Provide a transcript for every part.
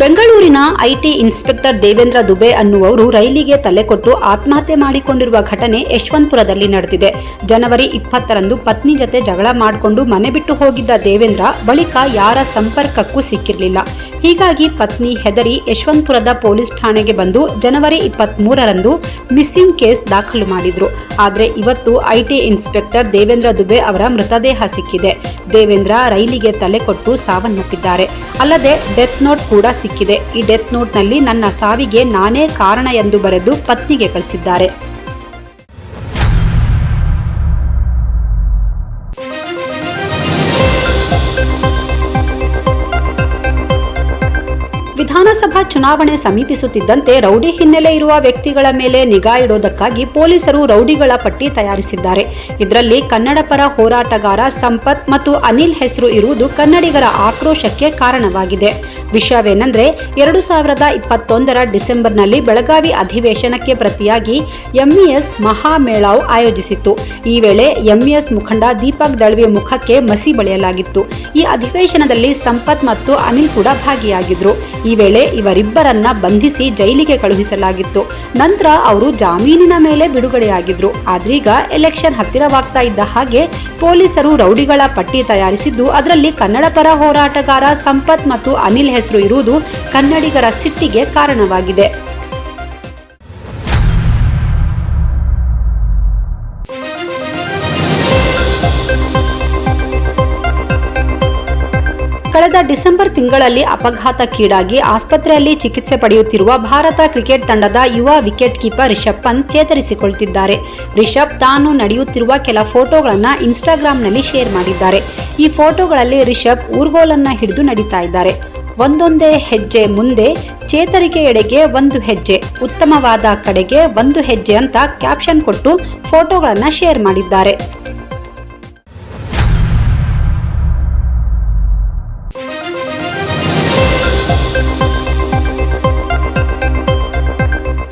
ಬೆಂಗಳೂರಿನ IT inspector Devendra Dubey ಅನ್ನುವರು ರೈಲಿಗೆ ತಲೆಕೊಟ್ಟು ಆತ್ಮಹತ್ಯೆ ಮಾಡಿಕೊಂಡಿರುವ ಘಟನೆ ಯಶವಂತಪುರದಲ್ಲಿ ನಡೆದಿದೆ. ಜನವರಿ 20ರಂದು ಪತ್ನಿ ಜತೆ ಜಗಳ ಮಾಡಿಕೊಂಡು ಮನೆ ಬಿಟ್ಟು ಹೋಗಿದ್ದ ದೇವೇಂದ್ರ ಬಳಿಕ ಯಾರ ಸಂಪರ್ಕಕ್ಕೂ ಸಿಕ್ಕಿರಲಿಲ್ಲ. ಹೀಗಾಗಿ ಪತ್ನಿ ಹೆದರಿ ಯಶವಂತಪುರದ ಪೊಲೀಸ್ ಠಾಣೆಗೆ ಬಂದು ಜನವರಿ 23ರಂದು ಮಿಸ್ಸಿಂಗ್ ಕೇಸ್ ದಾಖಲು ಮಾಡಿದ್ರು. ಆದರೆ ಇವತ್ತು ಐಟಿ ಇನ್ಸ್ಪೆಕ್ಟರ್ ದೇವೇಂದ್ರ ದುಬೆ ಅವರ ಮೃತದೇಹ ಸಿಕ್ಕಿದೆ. ದೇವೇಂದ್ರ ರೈಲಿಗೆ ತಲೆಕೊಟ್ಟು ಸಾವನ್ನಪ್ಪಿದ್ದಾರೆ. ಅಲ್ಲದೆ ಡೆತ್ ನೋಟ್ ಕೂಡ ಸಿಕ್ಕಿದೆ. ಈ ಡೆತ್ ನೋಟ್ನಲ್ಲಿ ನನ್ನ ಸಾವಿಗೆ ನಾನೇ ಕಾರಣ ಎಂದು ಬರೆದು ಪತ್ನಿಗೆ ಕಳಿಸಿದ್ದಾರೆ. ವಿಧಾನಸಭಾ ಚುನಾವಣೆ ಸಮೀಪಿಸುತ್ತಿದ್ದಂತೆ ರೌಡಿ ಹಿನ್ನೆಲೆ ಇರುವ ವ್ಯಕ್ತಿಗಳ ಮೇಲೆ ನಿಗಾ ಇಡೋದಕ್ಕಾಗಿ ಪೊಲೀಸರು ರೌಡಿಗಳ ಪಟ್ಟಿ ತಯಾರಿಸಿದ್ದಾರೆ. ಇದರಲ್ಲಿ ಕನ್ನಡ ಪರ ಹೋರಾಟಗಾರ ಸಂಪತ್ ಮತ್ತು ಅನಿಲ್ ಹೆಸರು ಇರುವುದು ಕನ್ನಡಿಗರ ಆಕ್ರೋಶಕ್ಕೆ ಕಾರಣವಾಗಿದೆ. ವಿಷಯವೇನೆಂದರೆ 2021ರ ಡಿಸೆಂಬರ್ನಲ್ಲಿ ಬೆಳಗಾವಿ ಅಧಿವೇಶನಕ್ಕೆ ಪ್ರತಿಯಾಗಿ ಎಂಇಎಸ್ ಮಹಾಮೇಳಾವ್ ಆಯೋಜಿಸಿತ್ತು. ಈ ವೇಳೆ ಎಂಇಎಸ್ ಮುಖಂಡ ದೀಪಕ್ ದಳ್ವಿ ಮುಖಕ್ಕೆ ಮಸಿ ಬಳಿಯಲಾಗಿತ್ತು. ಈ ಅಧಿವೇಶನದಲ್ಲಿ ಸಂಪತ್ ಮತ್ತು ಅನಿಲ್ ಕೂಡ ಭಾಗಿಯಾಗಿದ್ರು. ಈ ವೇಳೆ ಇವರಿಬ್ಬರನ್ನ ಬಂಧಿಸಿ ಜೈಲಿಗೆ ಕಳುಹಿಸಲಾಗಿತ್ತು. ನಂತರ ಅವರು ಜಾಮೀನಿನ ಮೇಲೆ ಬಿಡುಗಡೆಯಾಗಿದ್ರು. ಆದ್ರೀಗ ಎಲೆಕ್ಷನ್ ಹತ್ತಿರವಾಗ್ತಾ ಇದ್ದ ಹಾಗೆ ಪೊಲೀಸರು ರೌಡಿಗಳ ಪಟ್ಟಿ ತಯಾರಿಸಿದ್ದು, ಅದರಲ್ಲಿ ಕನ್ನಡ ಪರ ಹೋರಾಟಗಾರ ಸಂಪತ್ ಮತ್ತು ಅನಿಲ್ ಹೆಸರು ಇರುವುದು ಕನ್ನಡಿಗರ ಸಿಟ್ಟಿಗೆ ಕಾರಣವಾಗಿದೆ. ಕಳೆದ ಡಿಸೆಂಬರ್ ತಿಂಗಳಲ್ಲಿ ಅಪಘಾತಕ್ಕೀಡಾಗಿ ಆಸ್ಪತ್ರೆಯಲ್ಲಿ ಚಿಕಿತ್ಸೆ ಪಡೆಯುತ್ತಿರುವ ಭಾರತ ಕ್ರಿಕೆಟ್ ತಂಡದ ಯುವ ವಿಕೆಟ್ ಕೀಪರ್ ರಿಷಬ್ ಪಂತ್ ಚೇತರಿಸಿಕೊಳ್ತಿದ್ದಾರೆ. ರಿಷಬ್ ತಾನು ನಡೆಯುತ್ತಿರುವ ಕೆಲ ಫೋಟೋಗಳನ್ನು ಇನ್ಸ್ಟಾಗ್ರಾಂನಲ್ಲಿ ಶೇರ್ ಮಾಡಿದ್ದಾರೆ. ಈ ಫೋಟೋಗಳಲ್ಲಿ ರಿಷಬ್ ಊರ್ಗೋಲನ್ನ ಹಿಡಿದು ನಡೀತಾ ಇದ್ದಾರೆ. ಒಂದೊಂದೇ ಹೆಜ್ಜೆ ಮುಂದೆ, ಚೇತರಿಕೆಯೆಡೆಗೆ ಒಂದು ಹೆಜ್ಜೆ, ಉತ್ತಮವಾದ ಕಡೆಗೆ ಒಂದು ಹೆಜ್ಜೆ ಅಂತ ಕ್ಯಾಪ್ಷನ್ ಕೊಟ್ಟು ಫೋಟೋಗಳನ್ನು ಶೇರ್ ಮಾಡಿದ್ದಾರೆ.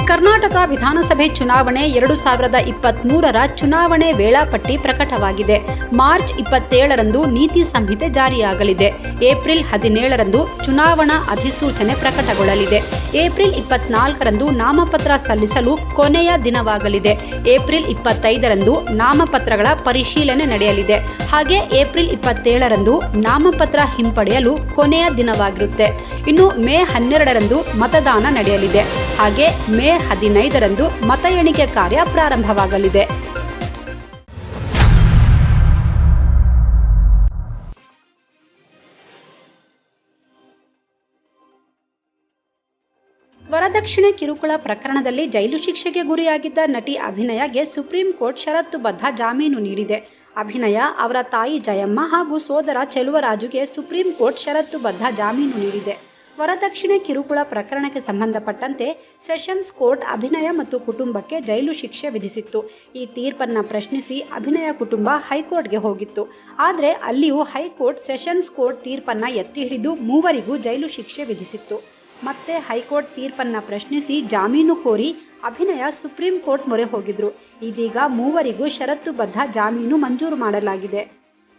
ಕರ್ನಾಟಕ ವಿಧಾನಸಭೆ ಚುನಾವಣೆ 2023ರ ಚುನಾವಣೆ ವೇಳಾಪಟ್ಟಿ ಪ್ರಕಟವಾಗಿದೆ. ಮಾರ್ಚ್ 27ರಂದು ನೀತಿ ಸಂಹಿತೆ ಜಾರಿಯಾಗಲಿದೆ. ಏಪ್ರಿಲ್ 17ರಂದು ಚುನಾವಣಾ ಅಧಿಸೂಚನೆ ಪ್ರಕಟಗೊಳ್ಳಲಿದೆ. ಏಪ್ರಿಲ್ 24ರಂದು ನಾಮಪತ್ರ ಸಲ್ಲಿಸಲು ಕೊನೆಯ ದಿನವಾಗಲಿದೆ. ಏಪ್ರಿಲ್ 25ರಂದು ನಾಮಪತ್ರಗಳ ಪರಿಶೀಲನೆ ನಡೆಯಲಿದೆ. ಹಾಗೆ ಏಪ್ರಿಲ್ 27ರಂದು ನಾಮಪತ್ರ ಹಿಂಪಡೆಯಲು ಕೊನೆಯ ದಿನವಾಗಿರುತ್ತೆ. ಇನ್ನು ಮೇ 12ರಂದು ಮತದಾನ ನಡೆಯಲಿದೆ. ಹಾಗೆ ಮೇ 15ರಂದು ಮತ ಎಣಿಕೆ ಕಾರ್ಯ ಪ್ರಾರಂಭವಾಗಲಿದೆ. ವರದಕ್ಷಿಣೆ ಕಿರುಕುಳ ಪ್ರಕರಣದಲ್ಲಿ ಜೈಲು ಶಿಕ್ಷೆಗೆ ಗುರಿಯಾಗಿದ್ದ ನಟಿ ಅಭಿನಯಗೆ ಸುಪ್ರೀಂ ಕೋರ್ಟ್ ಷರತ್ತುಬದ್ಧ ಜಾಮೀನು ನೀಡಿದೆ. ಅಭಿನಯ ಅವರ ತಾಯಿ ಜಯಮ್ಮ ಹಾಗೂ ಸೋದರ ಚೆಲುವರಾಜುಗೆ ಸುಪ್ರೀಂ ಕೋರ್ಟ್ ಷರತ್ತುಬದ್ಧ ಜಾಮೀನು ನೀಡಿದೆ. ವರದಕ್ಷಿಣೆ ಕಿರುಕುಳ ಪ್ರಕರಣಕ್ಕೆ ಸಂಬಂಧಪಟ್ಟಂತೆ ಸೆಷನ್ಸ್ ಕೋರ್ಟ್ ಅಭಿನಯ ಮತ್ತು ಕುಟುಂಬಕ್ಕೆ ಜೈಲು ಶಿಕ್ಷೆ ವಿಧಿಸಿತ್ತು. ಈ ತೀರ್ಪನ್ನು ಪ್ರಶ್ನಿಸಿ ಅಭಿನಯ ಕುಟುಂಬ ಹೈಕೋರ್ಟ್ಗೆ ಹೋಗಿತ್ತು. ಆದರೆ ಅಲ್ಲಿಯೂ ಹೈಕೋರ್ಟ್ ಸೆಷನ್ಸ್ ಕೋರ್ಟ್ ತೀರ್ಪನ್ನು ಎತ್ತಿ ಹಿಡಿದು ಮೂವರಿಗೂ ಜೈಲು ಶಿಕ್ಷೆ ವಿಧಿಸಿತ್ತು. ಮತ್ತೆ ಹೈಕೋರ್ಟ್ ತೀರ್ಪನ್ನು ಪ್ರಶ್ನಿಸಿ ಜಾಮೀನು ಕೋರಿ ಅಭಿನಯ ಸುಪ್ರೀಂ ಕೋರ್ಟ್ ಮೊರೆ ಹೋಗಿದ್ರು. ಇದೀಗ ಮೂವರಿಗೂ ಷರತ್ತುಬದ್ಧ ಜಾಮೀನು ಮಂಜೂರು ಮಾಡಲಾಗಿದೆ.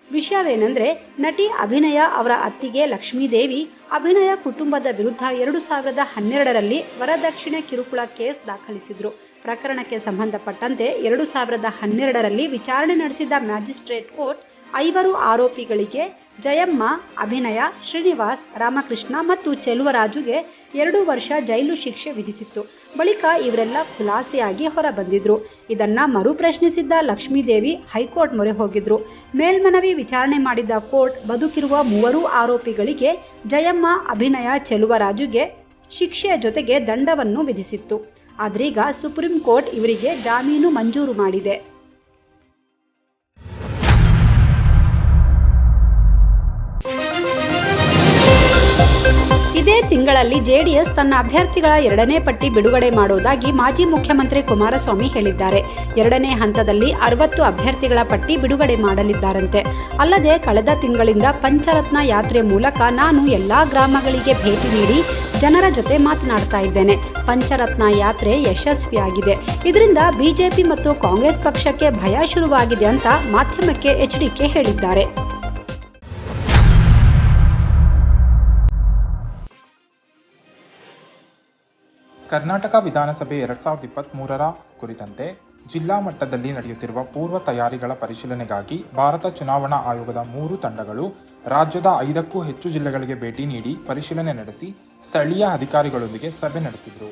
ವಿಷಯವೇನೆಂದರೆ, ನಟಿ ಅಭಿನಯ ಅವರ ಅತ್ತಿಗೆ ಲಕ್ಷ್ಮೀದೇವಿ ಅಭಿನಯ ಕುಟುಂಬದ ವಿರುದ್ಧ 2012ರಲ್ಲಿ ವರದಕ್ಷಿಣೆ ಕಿರುಕುಳ ಕೇಸ್ ದಾಖಲಿಸಿದ್ರು. ಪ್ರಕರಣಕ್ಕೆ ಸಂಬಂಧಪಟ್ಟಂತೆ 2012ರಲ್ಲಿ ವಿಚಾರಣೆ ನಡೆಸಿದ ಮ್ಯಾಜಿಸ್ಟ್ರೇಟ್ ಕೋರ್ಟ್ 5 ಆರೋಪಿಗಳಿಗೆ ಜಯಮ್ಮ, ಅಭಿನಯ, ಶ್ರೀನಿವಾಸ್, ರಾಮಕೃಷ್ಣ ಮತ್ತು ಚೆಲುವರಾಜುಗೆ 2 ವರ್ಷ ಜೈಲು ಶಿಕ್ಷೆ ವಿಧಿಸಿತ್ತು. ಬಳಿಕ ಇವರೆಲ್ಲ ಖುಲಾಸೆಯಾಗಿ ಹೊರಬಂದಿದ್ರು. ಇದನ್ನ ಮರುಪ್ರಶ್ನಿಸಿದ್ದ ಲಕ್ಷ್ಮೀದೇವಿ ಹೈಕೋರ್ಟ್ ಮೊರೆ ಹೋಗಿದ್ರು. ಮೇಲ್ಮನವಿ ವಿಚಾರಣೆ ಮಾಡಿದ್ದ ಕೋರ್ಟ್ ಬದುಕಿರುವ 3 ಆರೋಪಿಗಳಿಗೆ ಜಯಮ್ಮ, ಅಭಿನಯ, ಚೆಲುವರಾಜುಗೆ ಶಿಕ್ಷೆಯ ಜೊತೆಗೆ ದಂಡವನ್ನು ವಿಧಿಸಿತ್ತು. ಆದ್ರೀಗ ಸುಪ್ರೀಂ ಕೋರ್ಟ್ ಇವರಿಗೆ ಜಾಮೀನು ಮಂಜೂರು ಮಾಡಿದೆ. ಇದೇ ತಿಂಗಳಲ್ಲಿ ಜೆಡಿಎಸ್ ತನ್ನ ಅಭ್ಯರ್ಥಿಗಳ 2ನೇ ಪಟ್ಟಿ ಬಿಡುಗಡೆ ಮಾಡುವುದಾಗಿ ಮಾಜಿ ಮುಖ್ಯಮಂತ್ರಿ ಕುಮಾರಸ್ವಾಮಿ ಹೇಳಿದ್ದಾರೆ. 2ನೇ ಹಂತದಲ್ಲಿ 60 ಅಭ್ಯರ್ಥಿಗಳ ಪಟ್ಟಿ ಬಿಡುಗಡೆ ಮಾಡಲಿದ್ದಾರಂತೆ. ಅಲ್ಲದೆ ಕಳೆದ ತಿಂಗಳಿಂದ ಪಂಚರತ್ನ ಯಾತ್ರೆ ಮೂಲಕ ನಾನು ಎಲ್ಲಾ ಗ್ರಾಮಗಳಿಗೆ ಭೇಟಿ ನೀಡಿ ಜನರ ಜೊತೆ ಮಾತನಾಡ್ತಾ ಇದ್ದೇನೆ. ಪಂಚರತ್ನ ಯಾತ್ರೆ ಯಶಸ್ವಿಯಾಗಿದೆ. ಇದರಿಂದ ಬಿಜೆಪಿ ಮತ್ತು ಕಾಂಗ್ರೆಸ್ ಪಕ್ಷಕ್ಕೆ ಭಯ ಶುರುವಾಗಿದೆ ಅಂತ ಮಾಧ್ಯಮಕ್ಕೆ ಎಚ್ಡಿಕೆ ಹೇಳಿದ್ದಾರೆ. ಕರ್ನಾಟಕ ವಿಧಾನಸಭೆ 2023ರ ಕುರಿತಂತೆ ಜಿಲ್ಲಾ ಮಟ್ಟದಲ್ಲಿ ನಡೆಯುತ್ತಿರುವ ಪೂರ್ವ ತಯಾರಿಗಳ ಪರಿಶೀಲನೆಗಾಗಿ ಭಾರತ ಚುನಾವಣಾ ಆಯೋಗದ 3 ತಂಡಗಳು ರಾಜ್ಯದ 5ಕ್ಕೂ ಹೆಚ್ಚು ಜಿಲ್ಲೆಗಳಿಗೆ ಭೇಟಿ ನೀಡಿ ಪರಿಶೀಲನೆ ನಡೆಸಿ ಸ್ಥಳೀಯ ಅಧಿಕಾರಿಗಳೊಂದಿಗೆ ಸಭೆ ನಡೆಸಿದರು.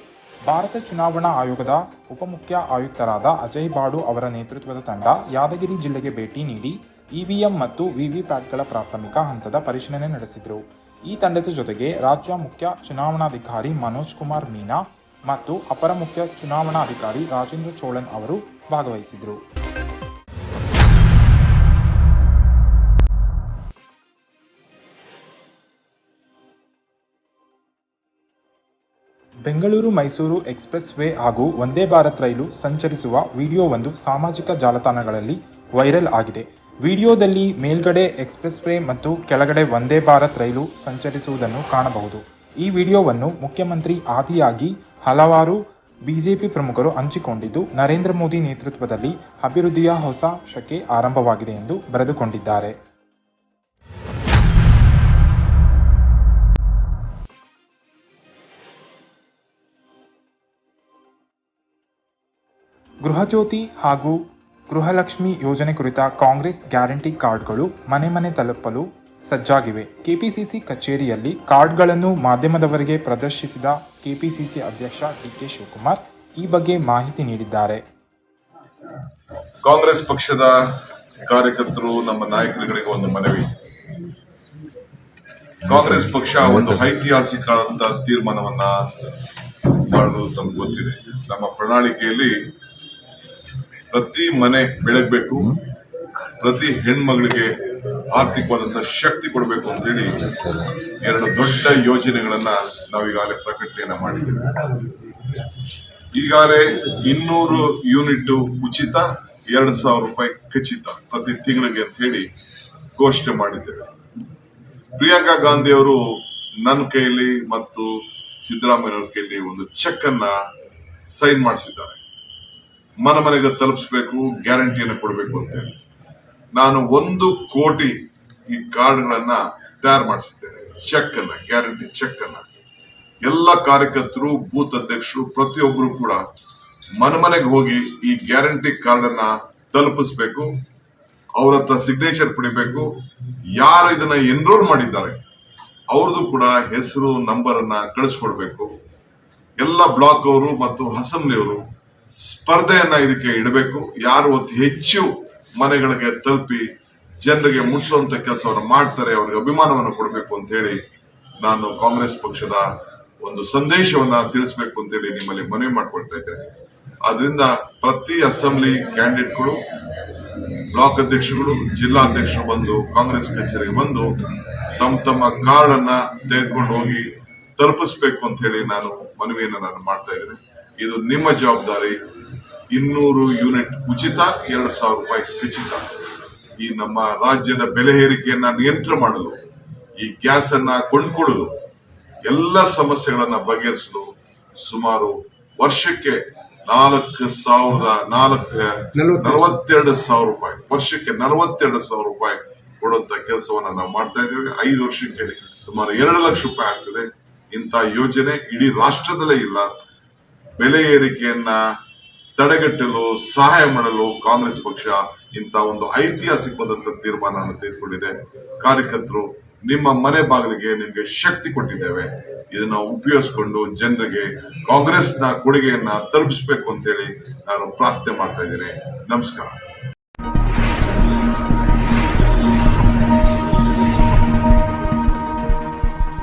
ಭಾರತ ಚುನಾವಣಾ ಆಯೋಗದ ಉಪಮುಖ್ಯ ಆಯುಕ್ತರಾದ ಅಜಯ್ ಬಾಡು ಅವರ ನೇತೃತ್ವದ ತಂಡ ಯಾದಗಿರಿ ಜಿಲ್ಲೆಗೆ ಭೇಟಿ ನೀಡಿ ಇವಿಎಂ ಮತ್ತು ವಿವಿಪ್ಯಾಟ್ಗಳ ಪ್ರಾಥಮಿಕ ಹಂತದ ಪರಿಶೀಲನೆ ನಡೆಸಿದರು. ಈ ತಂಡದ ಜೊತೆಗೆ ರಾಜ್ಯ ಮುಖ್ಯ ಚುನಾವಣಾಧಿಕಾರಿ ಮನೋಜ್ ಕುಮಾರ್ ಮೀನಾ ಮತ್ತು ಅಪರ ಮುಖ್ಯ ಚುನಾವಣಾಧಿಕಾರಿ ರಾಜೇಂದ್ರ ಚೋಳನ್ ಅವರು ಭಾಗವಹಿಸಿದರು. ಬೆಂಗಳೂರು ಮೈಸೂರು ಎಕ್ಸ್‌ಪ್ರೆಸ್ ವೇ ಹಾಗೂ ವಂದೇ ಭಾರತ್ ರೈಲು ಸಂಚರಿಸುವ ವಿಡಿಯೋವೊಂದು ಸಾಮಾಜಿಕ ಜಾಲತಾಣಗಳಲ್ಲಿ ವೈರಲ್ ಆಗಿದೆ. ವಿಡಿಯೋದಲ್ಲಿ ಮೇಲ್ಗಡೆ ಎಕ್ಸ್‌ಪ್ರೆಸ್ ವೇ ಮತ್ತು ಕೆಳಗಡೆ ವಂದೇ ಭಾರತ್ ರೈಲು ಸಂಚರಿಸುವುದನ್ನು ಕಾಣಬಹುದು. ಈ ವಿಡಿಯೋವನ್ನು ಮುಖ್ಯಮಂತ್ರಿ ಆದಿಯಾಗಿ ಹಲವಾರು ಬಿಜೆಪಿ ಪ್ರಮುಖರು ಹಂಚಿಕೊಂಡಿದ್ದು, ನರೇಂದ್ರ ಮೋದಿ ನೇತೃತ್ವದಲ್ಲಿ ಅಭಿವೃದ್ಧಿಯ ಹೊಸ ಶಕೆ ಆರಂಭವಾಗಿದೆ ಎಂದು ಬರೆದುಕೊಂಡಿದ್ದಾರೆ. ಗೃಹಜ್ಯೋತಿ ಹಾಗೂ ಗೃಹಲಕ್ಷ್ಮಿ ಯೋಜನೆ ಕುರಿತ ಕಾಂಗ್ರೆಸ್ ಗ್ಯಾರಂಟಿ ಕಾರ್ಡ್ಗಳು ಮನೆ ಮನೆ ತಲುಪಲು ಸಜ್ಜಾಗಿವೆ. ಕೆಪಿಸಿಸಿ ಕಚೇರಿಯಲ್ಲಿ ಕಾರ್ಡ್ಗಳನ್ನು ಮಾಧ್ಯಮದವರಿಗೆ ಪ್ರದರ್ಶಿಸಿದ ಕೆಪಿಸಿಸಿ ಅಧ್ಯಕ್ಷ ಡಿಕೆ ಶಿವಕುಮಾರ್ ಈ ಬಗ್ಗೆ ಮಾಹಿತಿ ನೀಡಿದ್ದಾರೆ. ಕಾಂಗ್ರೆಸ್ ಪಕ್ಷದ ಕಾರ್ಯಕರ್ತರು, ನಮ್ಮ ನಾಯಕರುಗಳಿಗೆ ಒಂದು ಮನವಿ. ಕಾಂಗ್ರೆಸ್ ಪಕ್ಷ ಒಂದು ಐತಿಹಾಸಿಕ ತೀರ್ಮಾನವನ್ನ ಮಾಡುವುದು ತಮ್ಗೆ ಗೊತ್ತಿದೆ. ನಮ್ಮ ಪ್ರಣಾಳಿಕೆಯಲ್ಲಿ ಪ್ರತಿ ಮನೆ ಬೆಳಗಬೇಕು, ಪ್ರತಿ ಹೆಣ್ಮಗಳಿಗೆ ಆರ್ಥಿಕವಾದಂತಹ ಶಕ್ತಿ ಕೊಡಬೇಕು ಅಂತ ಹೇಳಿ 2 ದೊಡ್ಡ ಯೋಜನೆಗಳನ್ನ ನಾವೀಗಾಗಲೇ ಪ್ರಕಟಣೆಯನ್ನ ಮಾಡಿದ್ದೇವೆ. ಈಗಾಗಲೇ 200 ಯೂನಿಟ್ ಉಚಿತ, 2,000 ರೂಪಾಯಿ ಖಚಿತ ಪ್ರತಿ ತಿಂಗಳಿಗೆ ಅಂತ ಹೇಳಿ ಘೋಷಣೆ ಮಾಡಿದ್ದೇವೆ. ಪ್ರಿಯಾಂಕಾ ಗಾಂಧಿ ಅವರು ನನ್ನ ಕೈಯಲ್ಲಿ ಮತ್ತು ಸಿದ್ದರಾಮಯ್ಯನವ್ರ ಕೈಯಲ್ಲಿ ಒಂದು ಚೆಕ್ ಅನ್ನ ಸೈನ್ ಮಾಡಿಸಿದ್ದಾರೆ. ಮನೆ ಮನೆಗೆ ತಲುಪಿಸಬೇಕು, ಗ್ಯಾರಂಟಿಯನ್ನು ಕೊಡಬೇಕು ಅಂತ ಹೇಳಿ. ನಾನು 1 ಕೋಟಿ ಈ ಕಾರ್ಡ್ಗಳನ್ನ ತಯಾರು ಮಾಡಿಸಿದ್ದೇನೆ. ಚೆಕ್ ಅನ್ನ, ಗ್ಯಾರಂಟಿ ಚೆಕ್ ಅನ್ನ ಎಲ್ಲ ಕಾರ್ಯಕರ್ತರು, ಬೂತ್ ಅಧ್ಯಕ್ಷರು ಪ್ರತಿಯೊಬ್ಬರು ಕೂಡ ಮನೆ ಮನೆಗೆ ಹೋಗಿ ಈ ಗ್ಯಾರಂಟಿ ಕಾರ್ಡ್ ಅನ್ನ ತಲುಪಿಸಬೇಕು. ಅವ್ರ ಹತ್ರ ಸಿಗ್ನೇಚರ್ ಪಡಿಬೇಕು. ಯಾರು ಇದನ್ನ ಎನ್ರೋಲ್ ಮಾಡಿದ್ದಾರೆ ಅವ್ರದ್ದು ಕೂಡ ಹೆಸರು, ನಂಬರ್ ಅನ್ನ ಕಳಿಸ್ಕೊಡ್ಬೇಕು. ಎಲ್ಲ ಬ್ಲಾಕ್ ಅವರು ಮತ್ತು ಅಸೆಂಬ್ಲಿ ಅವರು ಸ್ಪರ್ಧೆಯನ್ನ ಇದಕ್ಕೆ ಇಡಬೇಕು. ಯಾರು ಅತಿ ಹೆಚ್ಚು ಮನೆಗಳಿಗೆ ತಲುಪಿ ಜನರಿಗೆ ಮುಟ್ಟಿಸುವಂತ ಕೆಲಸವನ್ನು ಮಾಡ್ತಾರೆ ಅವ್ರಿಗೆ ಅಭಿಮಾನವನ್ನು ಕೊಡಬೇಕು ಅಂತ ಹೇಳಿ ನಾನು ಕಾಂಗ್ರೆಸ್ ಪಕ್ಷದ ಒಂದು ಸಂದೇಶವನ್ನ ತಿಳಿಸಬೇಕು ಅಂತ ಹೇಳಿ ನಿಮ್ಮಲ್ಲಿ ಮನವಿ ಮಾಡ್ಕೊಳ್ತಾ ಇದ್ದೇನೆ. ಆದ್ರಿಂದ ಪ್ರತಿ ಅಸೆಂಬ್ಲಿ ಕ್ಯಾಂಡಿಡೇಟ್ಗಳು, ಬ್ಲಾಕ್ ಅಧ್ಯಕ್ಷರುಗಳು, ಜಿಲ್ಲಾ ಅಧ್ಯಕ್ಷರು ಬಂದು ಕಾಂಗ್ರೆಸ್ ಕಚೇರಿಗೆ ಬಂದು ತಮ್ಮ ಕಾರ್ಡ್ ಅನ್ನ ತೆಗೆದುಕೊಂಡು ಹೋಗಿ ತಲುಪಿಸಬೇಕು ಅಂತ ಹೇಳಿ ನಾನು ಮನವಿಯನ್ನ ಮಾಡ್ತಾ ಇದ್ದೇನೆ. ಇದು ನಿಮ್ಮ ಜವಾಬ್ದಾರಿ. 200 ಯೂನಿಟ್ ಉಚಿತ, 2,000 ರೂಪಾಯಿ ಖಚಿತ. ಈ ನಮ್ಮ ರಾಜ್ಯದ ಬೆಲೆ ಏರಿಕೆಯನ್ನ ನಿಯಂತ್ರಣ ಮಾಡಲು, ಈ ಗ್ಯಾಸ್ ಅನ್ನ ಕೊಂಡ್ಕೊಳ್ಳಲು, ಎಲ್ಲ ಸಮಸ್ಯೆಗಳನ್ನ ಬಗೆಹರಿಸಲು ಸುಮಾರು ವರ್ಷಕ್ಕೆ 42,000 ರೂಪಾಯಿ, ವರ್ಷಕ್ಕೆ 42,000 ರೂಪಾಯಿ ಕೊಡುವಂತ ಕೆಲಸವನ್ನ ನಾವು ಮಾಡ್ತಾ ಇದ್ದೇವೆ. 5 ವರ್ಷಕ್ಕೆ ಸುಮಾರು 2 ಲಕ್ಷ ರೂಪಾಯಿ ಆಗ್ತದೆ. ಇಂಥ ಯೋಜನೆ ಇಡೀ ರಾಷ್ಟ್ರದಲ್ಲೇ ಇಲ್ಲ. ಬೆಲೆ ಏರಿಕೆಯನ್ನ ತಡೆಗಟ್ಟಲು, ಸಹಾಯ ಮಾಡಲು ಕಾಂಗ್ರೆಸ್ ಪಕ್ಷ ಇಂಥ ಒಂದು ಐತಿಹಾಸಿಕವಾದಂತಹ ತೀರ್ಮಾನವನ್ನು ತೆಗೆದುಕೊಂಡಿದೆ. ಕಾರ್ಯಕರ್ತರು, ನಿಮ್ಮ ಮನೆ ಬಾಗಿಲಿಗೆ ನಿಮಗೆ ಶಕ್ತಿ ಕೊಟ್ಟಿದ್ದೇವೆ. ಇದನ್ನ ಉಪಯೋಗಿಸಿಕೊಂಡು ಜನರಿಗೆ ಕಾಂಗ್ರೆಸ್ನ ಕೊಡುಗೆಯನ್ನ ತಲುಪಿಸಬೇಕು ಅಂತ ಹೇಳಿ ನಾನು ಪ್ರಾರ್ಥನೆ ಮಾಡ್ತಾ ಇದ್ದೇನೆ. ನಮಸ್ಕಾರ.